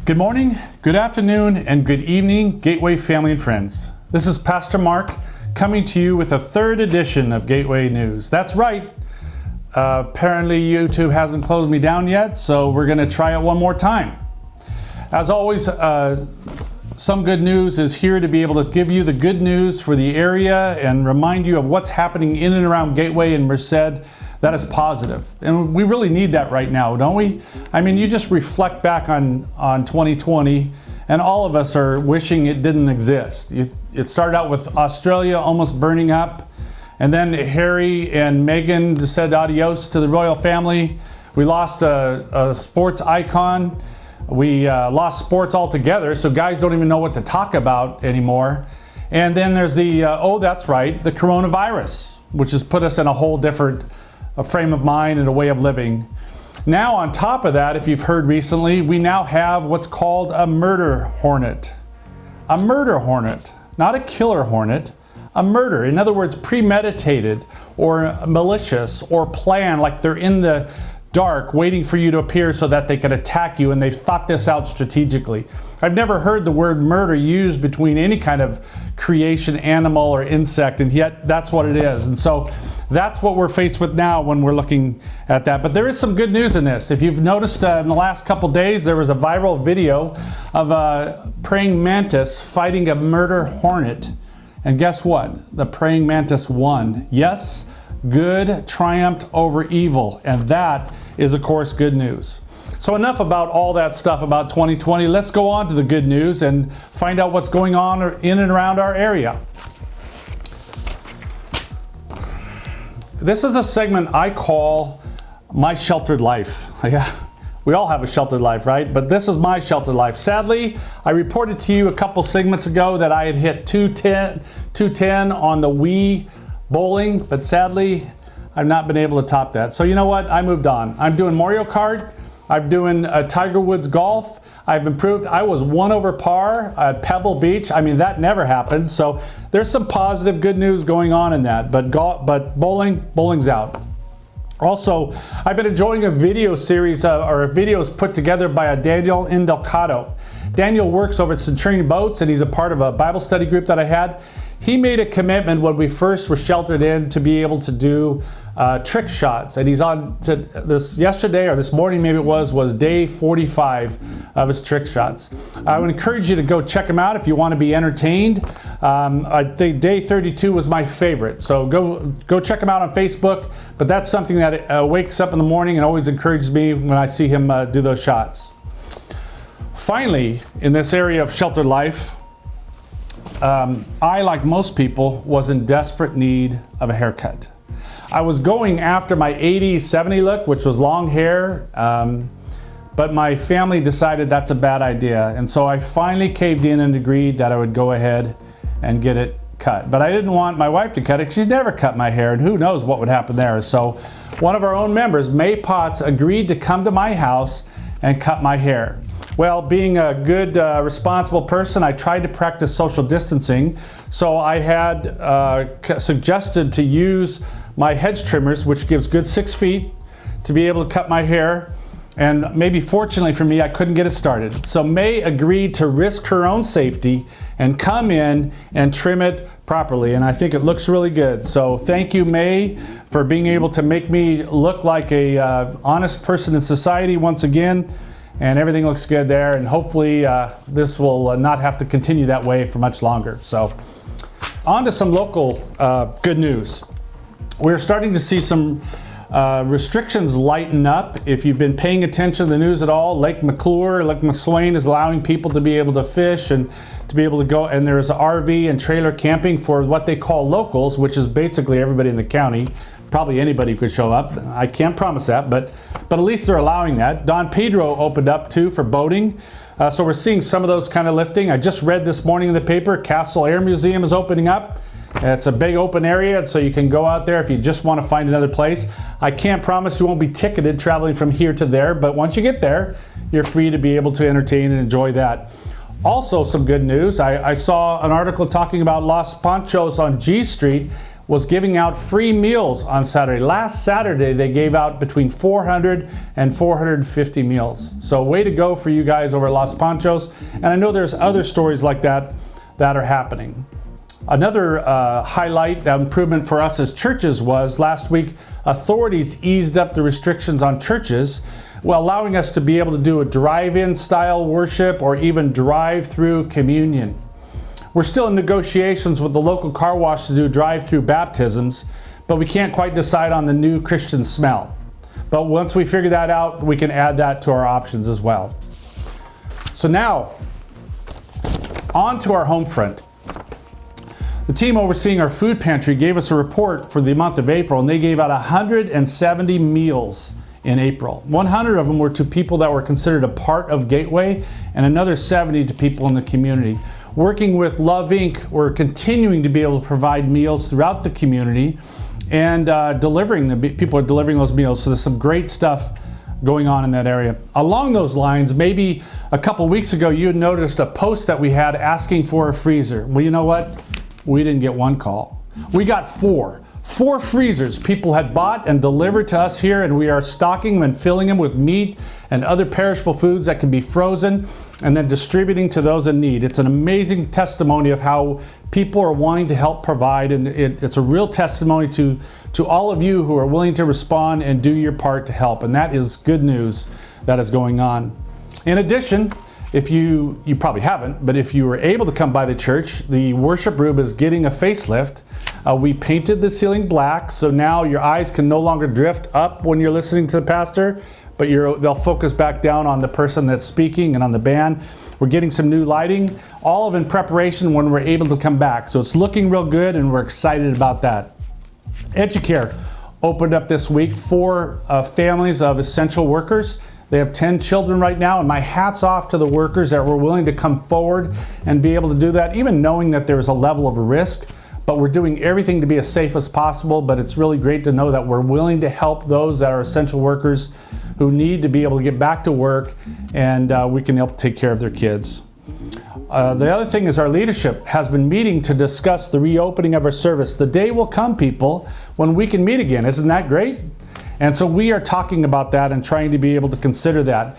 Good morning, good afternoon, and good evening, Gateway family and friends. This is Pastor Mark coming to you with a third edition of Gateway News. That's right. Apparently YouTube hasn't closed me down yet, so we're going to try it one more time. As always, some good news is here to be able to give you the good news for the area and remind you of what's happening in and around Gateway and Merced that is positive. And we really need that right now, don't we? I mean, you just reflect back on 2020 and all of us are wishing it didn't exist. It started out with Australia almost burning up, and then Harry and Meghan said adios to the royal family. We lost a sports icon. We lost sports altogether, so guys don't even know what to talk about anymore. And then there's the, that's right, the coronavirus, which has put us in a whole different frame of mind and a way of living. Now on top of that, if you've heard recently, we now have what's called a murder hornet. A murder hornet, not a killer hornet, a murder. In other words, premeditated or malicious or planned, like they're in the dark waiting for you to appear so that they could attack you, and they've thought this out strategically. I've never heard the word murder used between any kind of creation, animal or insect, and yet that's what it is. And so that's what we're faced with now when we're looking at that. But there is some good news in this. If you've noticed in the last couple days, there was a viral video of a praying mantis fighting a murder hornet. And guess what? The praying mantis won. Yes, good triumphed over evil. And that is, of course, good news. So enough about all that stuff about 2020. Let's go on to the good news and find out what's going on in and around our area. This is a segment I call My Sheltered Life. Yeah, we all have a sheltered life, right? But this is my sheltered life. Sadly, I reported to you a couple segments ago that I had hit 210 on the Wii bowling, but sadly, I've not been able to top that. So you know what? I moved on. I'm doing Mario Kart. I'm doing Tiger Woods golf. I've improved. I was 1 over par at Pebble Beach. I mean, that never happened. So there's some positive good news going on in that. But bowling's out. Also, I've been enjoying a video series or videos put together by a Daniel Indalcato. Daniel works over at Centurion Boats, and he's a part of a Bible study group that I had. He made a commitment when we first were sheltered in to be able to do trick shots, and he's on to this yesterday or this morning, maybe it was day 45 of his trick shots. I would encourage you to go check him out if you want to be entertained. I think day 32 was my favorite, so go check him out on Facebook. But that's something that wakes up in the morning and always encourages me when I see him do those shots. Finally, in this area of sheltered life, I, like most people, was in desperate need of a haircut. I was going after my 80s, 70 look, which was long hair, but my family decided that's a bad idea. And so I finally caved in and agreed that I would go ahead and get it cut. But I didn't want my wife to cut it. She's never cut my hair, and who knows what would happen there. So one of our own members, May Potts, agreed to come to my house and cut my hair. Well, being a good, responsible person, I tried to practice social distancing. So I had suggested to use my hedge trimmers, which gives good 6 feet, to be able to cut my hair. And maybe fortunately for me, I couldn't get it started. So May agreed to risk her own safety and come in and trim it properly. And I think it looks really good. So thank you, May, for being able to make me look like a honest person in society once again. And everything looks good there, and hopefully this will not have to continue that way for much longer. So on to some local good news. We're starting to see some restrictions lighten up. If you've been paying attention to the news at all, Lake McClure, Lake McSwain is allowing people to be able to fish and to be able to go, and there's RV and trailer camping for what they call locals, which is basically everybody in the county. Probably anybody could show up. I can't promise that, but at least they're allowing that. Don Pedro opened up too for boating. So we're seeing some of those kind of lifting. I just read this morning in the paper, Castle Air Museum is opening up. It's a big open area, so you can go out there if you just want to find another place. I can't promise you won't be ticketed traveling from here to there, but once you get there, you're free to be able to entertain and enjoy that. Also, some good news. I saw an article talking about Los Panchos on G Street was giving out free meals on Saturday. Last Saturday, they gave out between 400 and 450 meals. So way to go for you guys over at Los Panchos. And I know there's other stories like that that are happening. Another highlight, improvement for us as churches was last week, authorities eased up the restrictions on churches, while allowing us to be able to do a drive-in style worship or even drive-through communion. We're still in negotiations with the local car wash to do drive-through baptisms, but we can't quite decide on the new Christian smell. But once we figure that out, we can add that to our options as well. So now, on to our home front. The team overseeing our food pantry gave us a report for the month of April, and they gave out 170 meals in April. 100 of them were to people that were considered a part of Gateway, and another 70 to people in the community. Working with Love Inc., we're continuing to be able to provide meals throughout the community and people are delivering those meals. So there's some great stuff going on in that area. Along those lines, maybe a couple weeks ago, you had noticed a post that we had asking for a freezer. Well, you know what? We didn't get one call. We got four freezers people had bought and delivered to us here, and we are stocking them and filling them with meat and other perishable foods that can be frozen and then distributing to those in need. It's an amazing testimony of how people are wanting to help provide, and it's a real testimony to all of you who are willing to respond and do your part to help, and that is good news that is going on. In addition, if you probably haven't, but if you were able to come by the church, the worship room is getting a facelift. We painted the ceiling black, so now your eyes can no longer drift up when you're listening to the pastor, but they'll focus back down on the person that's speaking and on the band. We're getting some new lighting, all of in preparation when we're able to come back. So it's looking real good, and we're excited about that. Educare opened up this week for families of essential workers. They have 10 children right now, and my hat's off to the workers that were willing to come forward and be able to do that, even knowing that there's a level of risk. But we're doing everything to be as safe as possible, but it's really great to know that we're willing to help those that are essential workers who need to be able to get back to work, and we can help take care of their kids. The other thing is our leadership has been meeting to discuss the reopening of our service. The day will come, people, when we can meet again. Isn't that great? And so we are talking about that and trying to be able to consider that.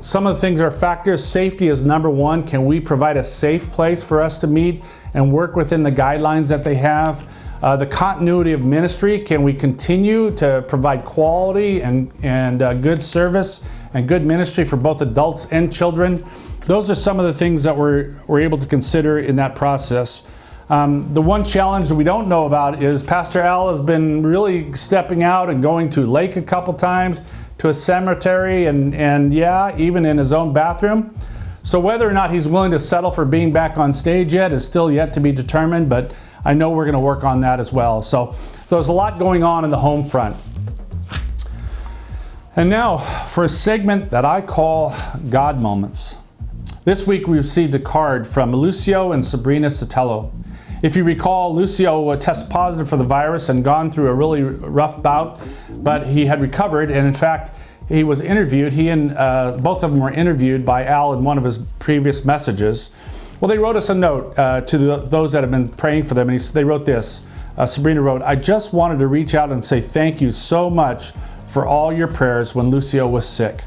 Some of the things are factors. Safety is number one. Can we provide a safe place for us to meet and work within the guidelines that they have? The continuity of ministry. Can we continue to provide quality and good service and good ministry for both adults and children? Those are some of the things that we're able to consider in that process. The one challenge that we don't know about is Pastor Al has been really stepping out and going to lake a couple times, to a cemetery, and yeah, even in his own bathroom. So whether or not he's willing to settle for being back on stage yet is still yet to be determined, but I know we're going to work on that as well. So there's a lot going on in the home front. And now for a segment that I call God Moments. This week we received a card from Lucio and Sabrina Sotelo. If you recall, Lucio tested positive for the virus and gone through a really rough bout, but he had recovered, and in fact, he was interviewed. He and both of them were interviewed by Al in one of his previous messages. Well, they wrote us a note to those that have been praying for them, and they wrote this. Sabrina wrote, "I just wanted to reach out and say thank you so much for all your prayers when Lucio was sick.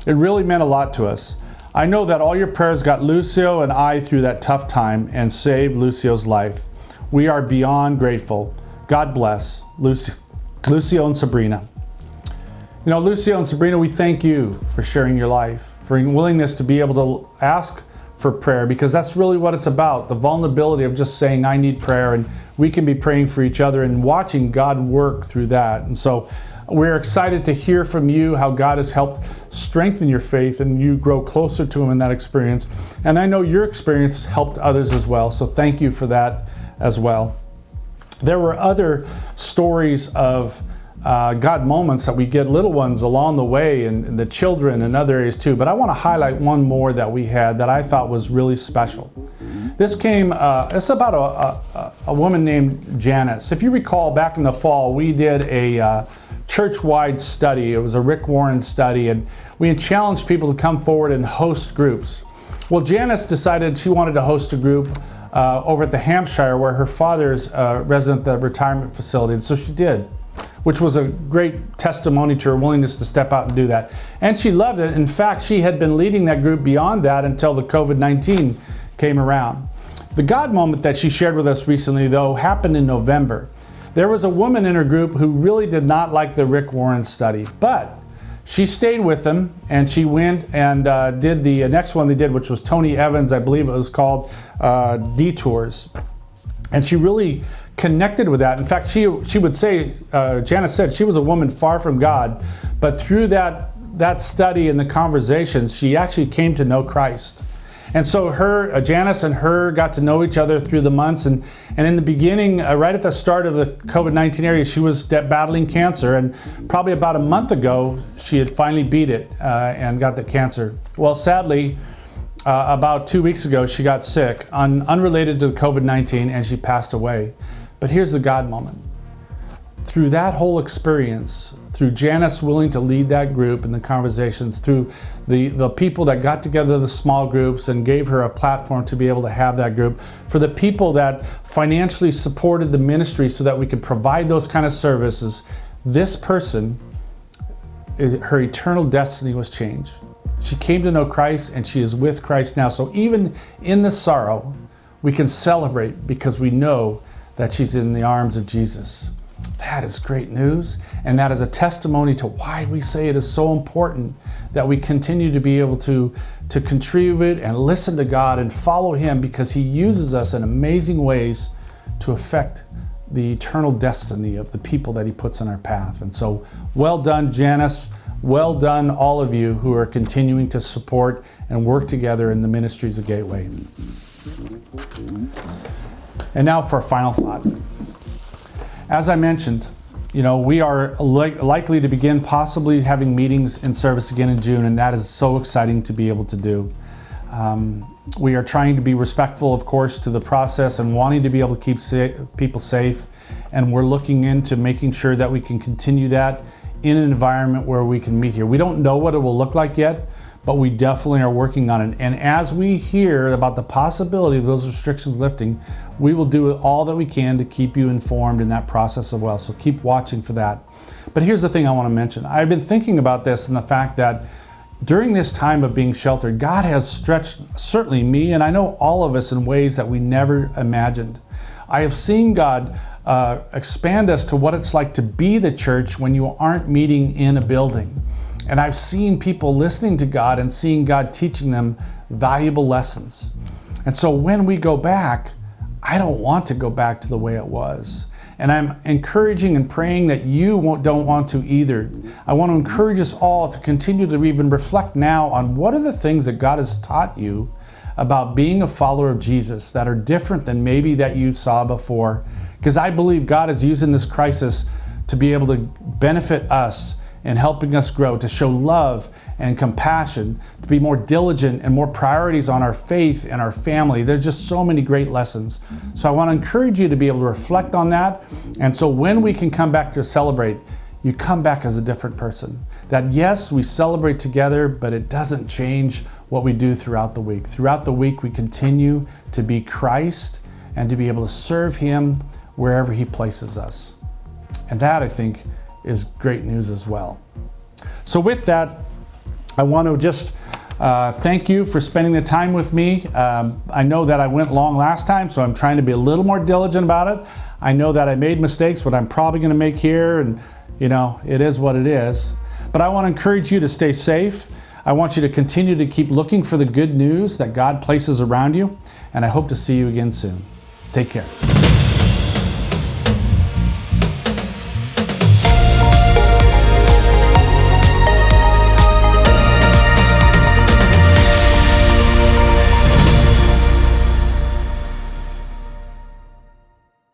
It really meant a lot to us. I know that all your prayers got Lucio and I through that tough time and saved Lucio's life. We are beyond grateful. God bless. Lucio and Sabrina." You know, Lucio and Sabrina, we thank you for sharing your life, for your willingness to be able to ask for prayer, because that's really what it's about, the vulnerability of just saying, I need prayer, and we can be praying for each other and watching God work through that. And so we're excited to hear from you how God has helped strengthen your faith and you grow closer to Him in that experience. And I know your experience helped others as well, so thank you for that as well. There were other stories of God moments that we get, little ones along the way, and the children and other areas too. But I want to highlight one more that we had that I thought was really special. This came, it's about a woman named Janice. If you recall, back in the fall, we did a church-wide study. It was a Rick Warren study, and we had challenged people to come forward and host groups. Well, Janice decided she wanted to host a group over at the Hampshire, where her father's resident at the retirement facility. And so she did, which was a great testimony to her willingness to step out and do that. And she loved it. In fact, she had been leading that group beyond that until the COVID-19 came around. The God moment that she shared with us recently, though, happened in November. There was a woman in her group who really did not like the Rick Warren study, but she stayed with them, and she went and did the next one they did, which was Tony Evans, I believe it was called Detours. And she really connected with that. In fact, she would say, Janice said, she was a woman far from God, but through that study and the conversations, she actually came to know Christ. And so Janice and her got to know each other through the months. And in the beginning, right at the start of the COVID-19 area, she was battling cancer. And probably about a month ago, she had finally beat it and got the cancer. Well, sadly, about 2 weeks ago, she got sick, unrelated to COVID-19, and she passed away. But here's the God moment. Through that whole experience, through Janice willing to lead that group and the conversations, through the people that got together, the small groups, and gave her a platform to be able to have that group, for the people that financially supported the ministry so that we could provide those kind of services, this person, her eternal destiny was changed. She came to know Christ, and she is with Christ now. So even in the sorrow, we can celebrate because we know that she's in the arms of Jesus. That is great news, and that is a testimony to why we say it is so important that we continue to be able to contribute and listen to God and follow Him, because He uses us in amazing ways to affect the eternal destiny of the people that He puts in our path. And so, well done, Janice. Well done, all of you who are continuing to support and work together in the ministries of Gateway. And now for a final thought. As I mentioned, we are likely to begin possibly having meetings in service again in June, and that is so exciting to be able to do. We are trying to be respectful, of course, to the process and wanting to be able to keep people safe, and we're looking into making sure that we can continue that in an environment where we can meet here. We don't know what it will look like yet, but we definitely are working on it. And as we hear about the possibility of those restrictions lifting, we will do all that we can to keep you informed in that process as well. So keep watching for that. But here's the thing I want to mention. I've been thinking about this and the fact that during this time of being sheltered, God has stretched certainly me, and I know all of us, in ways that we never imagined. I have seen God expand us to what it's like to be the church when you aren't meeting in a building. And I've seen people listening to God and seeing God teaching them valuable lessons. And so when we go back, I don't want to go back to the way it was. And I'm encouraging and praying that you don't want to either. I want to encourage us all to continue to even reflect now on what are the things that God has taught you about being a follower of Jesus that are different than maybe that you saw before. Because I believe God is using this crisis to be able to benefit us and helping us grow, to show love and compassion, to be more diligent and more priorities on our faith and our family. There's just so many great lessons. So I want to encourage you to be able to reflect on that. And so when we can come back to celebrate, you come back as a different person. That yes, we celebrate together, but it doesn't change what we do throughout the week. Throughout the week, we continue to be Christ and to be able to serve Him wherever He places us. And that, I think, is great news as well. So with that, I want to just thank you for spending the time with me. I know that I went long last time, so I'm trying to be a little more diligent about it. I know that I made mistakes, what I'm probably going to make here, and it is what it is. But I want to encourage you to stay safe. I want you to continue to keep looking for the good news that God places around you, and I hope to see you again soon. Take care.